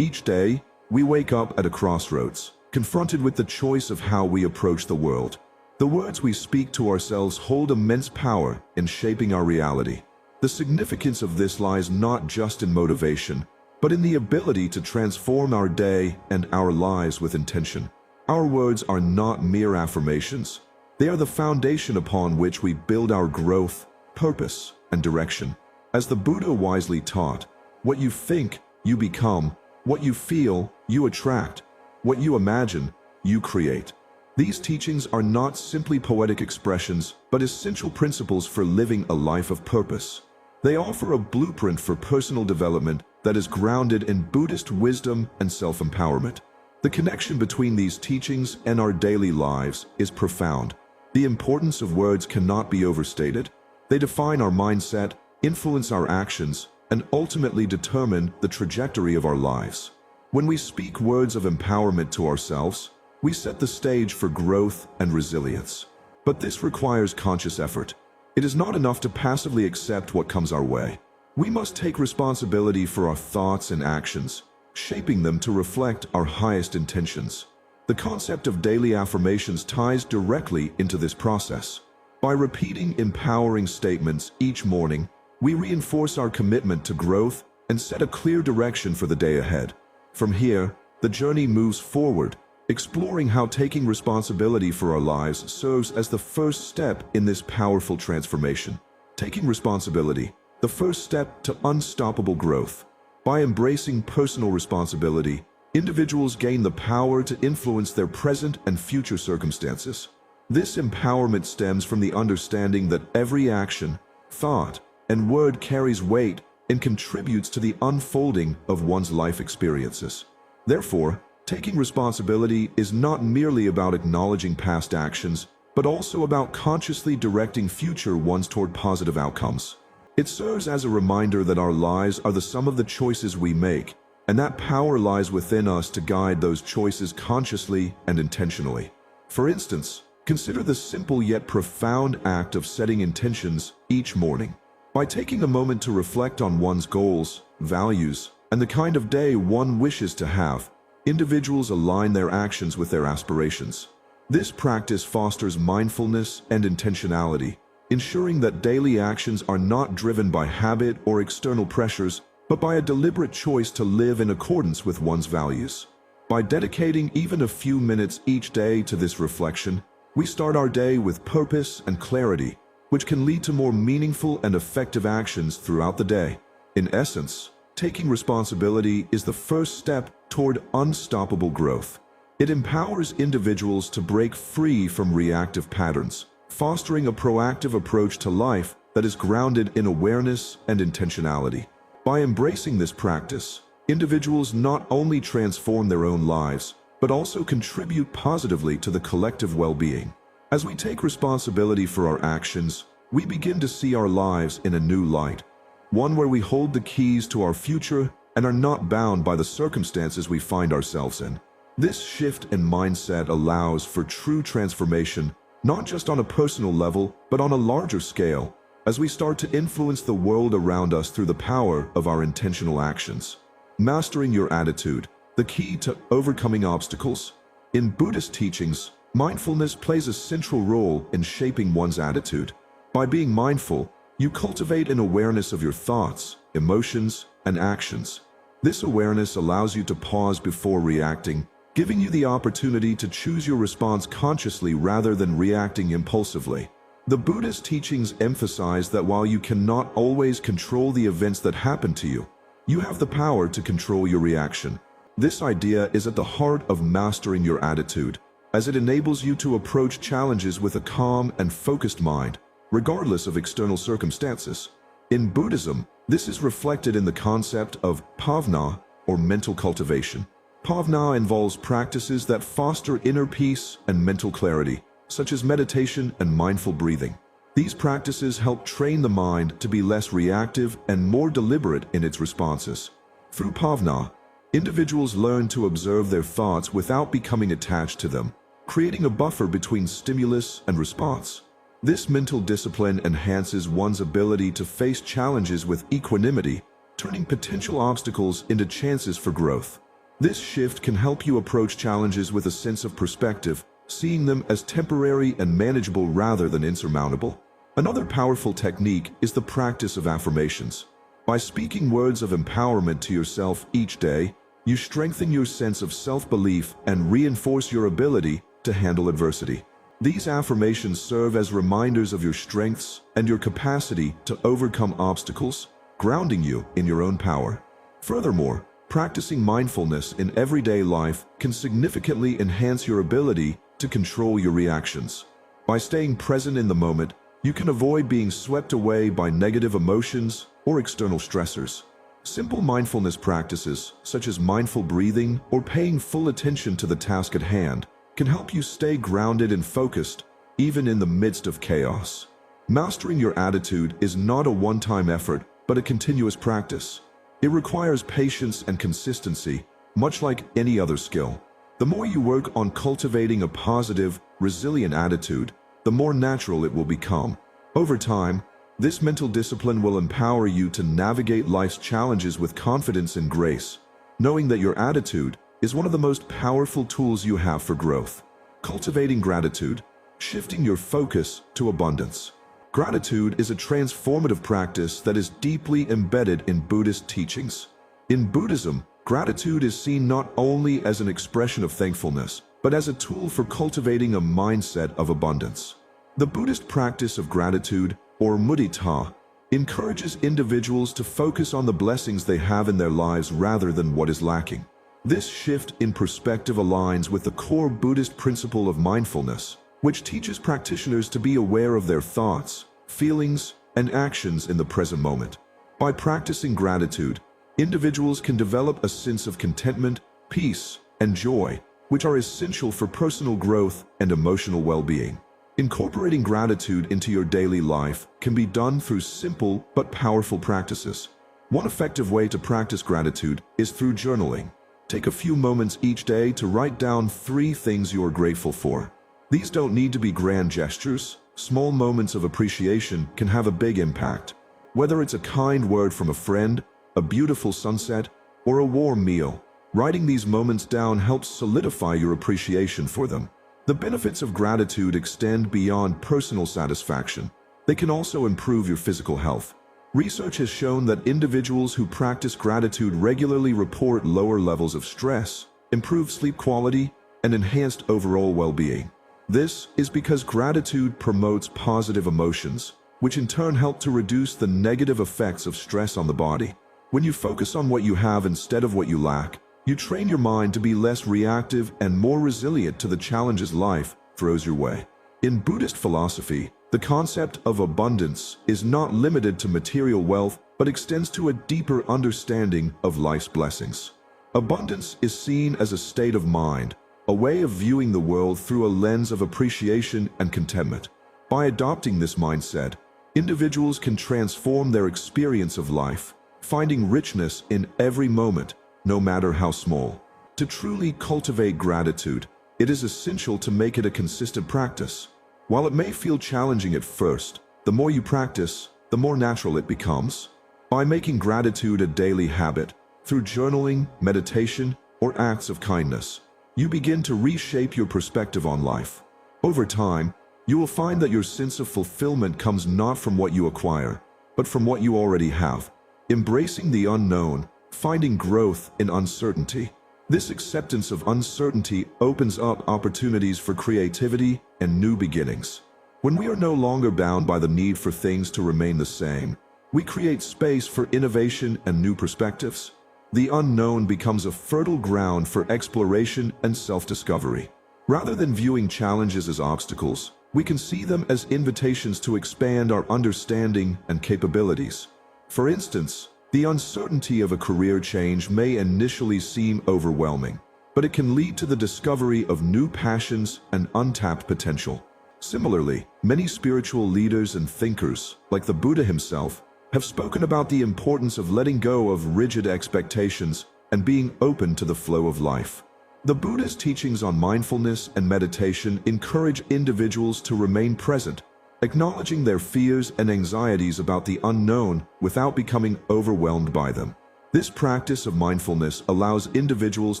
Each day, we wake up at a crossroads, confronted with the choice of how we approach the world. The words we speak to ourselves hold immense power in shaping our reality. The significance of this lies not just in motivation, but in the ability to transform our day and our lives with intention. Our words are not mere affirmations. They are the foundation upon which we build our growth, purpose, and direction. As the Buddha wisely taught, what you think, you become; what you feel, you attract; what you imagine, you create. These teachings are not simply poetic expressions, but essential principles for living a life of purpose. They offer a blueprint for personal development that is grounded in Buddhist wisdom and self-empowerment. The connection between these teachings and our daily lives is profound. The importance of words cannot be overstated. They define our mindset, influence our actions, and ultimately determine the trajectory of our lives. When we speak words of empowerment to ourselves, we set the stage for growth and resilience. But this requires conscious effort. It is not enough to passively accept what comes our way. We must take responsibility for our thoughts and actions, shaping them to reflect our highest intentions. The concept of daily affirmations ties directly into this process. By repeating empowering statements each morning, we reinforce our commitment to growth and set a clear direction for the day ahead. From here, the journey moves forward, exploring how taking responsibility for our lives serves as the first step in this powerful transformation. Taking responsibility, the first step to unstoppable growth. By embracing personal responsibility, individuals gain the power to influence their present and future circumstances. This empowerment stems from the understanding that every action, thought, and word carries weight and contributes to the unfolding of one's life experiences. Therefore, taking responsibility is not merely about acknowledging past actions, but also about consciously directing future ones toward positive outcomes. It serves as a reminder that our lives are the sum of the choices we make, and that power lies within us to guide those choices consciously and intentionally. For instance, consider the simple yet profound act of setting intentions each morning. By taking a moment to reflect on one's goals, values, and the kind of day one wishes to have, individuals align their actions with their aspirations. This practice fosters mindfulness and intentionality, ensuring that daily actions are not driven by habit or external pressures, but by a deliberate choice to live in accordance with one's values. By dedicating even a few minutes each day to this reflection, we start our day with purpose and clarity, which can lead to more meaningful and effective actions throughout the day. In essence, taking responsibility is the first step toward unstoppable growth. It empowers individuals to break free from reactive patterns, fostering a proactive approach to life that is grounded in awareness and intentionality. By embracing this practice, individuals not only transform their own lives, but also contribute positively to the collective well-being. As we take responsibility for our actions, we begin to see our lives in a new light, one where we hold the keys to our future and are not bound by the circumstances we find ourselves in. This shift in mindset allows for true transformation, not just on a personal level, but on a larger scale, as we start to influence the world around us through the power of our intentional actions. Mastering your attitude, the key to overcoming obstacles. In Buddhist teachings, mindfulness plays a central role in shaping one's attitude. By being mindful, you cultivate an awareness of your thoughts, emotions, and actions. This awareness allows you to pause before reacting, giving you the opportunity to choose your response consciously rather than reacting impulsively. The Buddhist teachings emphasize that while you cannot always control the events that happen to you, you have the power to control your reaction. This idea is at the heart of mastering your attitude, as it enables you to approach challenges with a calm and focused mind, regardless of external circumstances. In Buddhism, this is reflected in the concept of bhavana, or mental cultivation. Bhavana involves practices that foster inner peace and mental clarity, such as meditation and mindful breathing. These practices help train the mind to be less reactive and more deliberate in its responses. Through bhavana, individuals learn to observe their thoughts without becoming attached to them, creating a buffer between stimulus and response. This mental discipline enhances one's ability to face challenges with equanimity, turning potential obstacles into chances for growth. This shift can help you approach challenges with a sense of perspective, seeing them as temporary and manageable rather than insurmountable. Another powerful technique is the practice of affirmations. By speaking words of empowerment to yourself each day, you strengthen your sense of self-belief and reinforce your ability to handle adversity. These affirmations serve as reminders of your strengths and your capacity to overcome obstacles, grounding you in your own power. Furthermore, practicing mindfulness in everyday life can significantly enhance your ability to control your reactions. By staying present in the moment, you can avoid being swept away by negative emotions or external stressors. Simple mindfulness practices, such as mindful breathing or paying full attention to the task at hand, can help you stay grounded and focused, even in the midst of chaos. Mastering your attitude is not a one-time effort, but a continuous practice. It requires patience and consistency, much like any other skill. The more you work on cultivating a positive, resilient attitude, the more natural it will become. Over time, this mental discipline will empower you to navigate life's challenges with confidence and grace, knowing that your attitude is one of the most powerful tools you have for growth. Cultivating gratitude, shifting your focus to abundance. Gratitude is a transformative practice that is deeply embedded in Buddhist teachings. In Buddhism, gratitude is seen not only as an expression of thankfulness, but as a tool for cultivating a mindset of abundance. The Buddhist practice of gratitude, or mudita, encourages individuals to focus on the blessings they have in their lives rather than what is lacking. This shift in perspective aligns with the core Buddhist principle of mindfulness, which teaches practitioners to be aware of their thoughts, feelings, and actions in the present moment. By practicing gratitude, individuals can develop a sense of contentment, peace, and joy, which are essential for personal growth and emotional well-being. Incorporating gratitude into your daily life can be done through simple but powerful practices. One effective way to practice gratitude is through journaling. Take a few moments each day to write down 3 things you are grateful for. These don't need to be grand gestures. Small moments of appreciation can have a big impact. Whether it's a kind word from a friend, a beautiful sunset, or a warm meal, writing these moments down helps solidify your appreciation for them. The benefits of gratitude extend beyond personal satisfaction. They can also improve your physical health. Research has shown that individuals who practice gratitude regularly report lower levels of stress, improved sleep quality, and enhanced overall well-being. This is because gratitude promotes positive emotions, which in turn help to reduce the negative effects of stress on the body. When you focus on what you have instead of what you lack, you train your mind to be less reactive and more resilient to the challenges life throws your way. In Buddhist philosophy, the concept of abundance is not limited to material wealth, but extends to a deeper understanding of life's blessings. Abundance is seen as a state of mind, a way of viewing the world through a lens of appreciation and contentment. By adopting this mindset, individuals can transform their experience of life, finding richness in every moment, no matter how small. To truly cultivate gratitude, it is essential to make it a consistent practice. While it may feel challenging at first, the more you practice, the more natural it becomes. By making gratitude a daily habit, through journaling, meditation, or acts of kindness, you begin to reshape your perspective on life. Over time, you will find that your sense of fulfillment comes not from what you acquire, but from what you already have. Embracing the unknown, finding growth in uncertainty. This acceptance of uncertainty opens up opportunities for creativity and new beginnings. When we are no longer bound by the need for things to remain the same, we create space for innovation and new perspectives. The unknown becomes a fertile ground for exploration and self-discovery. Rather than viewing challenges as obstacles, we can see them as invitations to expand our understanding and capabilities. For instance, the uncertainty of a career change may initially seem overwhelming, but it can lead to the discovery of new passions and untapped potential. Similarly, many spiritual leaders and thinkers, like the Buddha himself, have spoken about the importance of letting go of rigid expectations and being open to the flow of life. The Buddha's teachings on mindfulness and meditation encourage individuals to remain present, acknowledging their fears and anxieties about the unknown without becoming overwhelmed by them. This practice of mindfulness allows individuals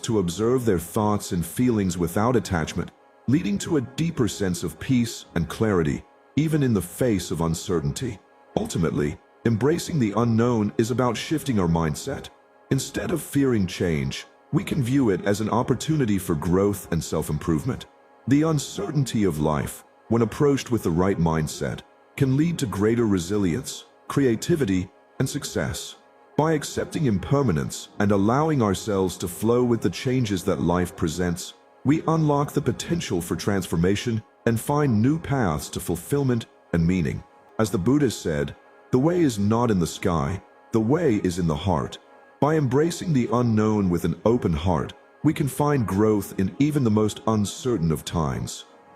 to observe their thoughts and feelings without attachment, leading to a deeper sense of peace and clarity, even in the face of uncertainty. Ultimately, embracing the unknown is about shifting our mindset. Instead of fearing change, we can view it as an opportunity for growth and self-improvement. The uncertainty of life, when approached with the right mindset, can lead to greater resilience, creativity, and success. By accepting impermanence and allowing ourselves to flow with the changes that life presents, we unlock the potential for transformation and find new paths to fulfillment and meaning. As the Buddhist said, "The way is not in the sky, the way is in the heart." By embracing the unknown with an open heart, we can find growth in even the most uncertain of times.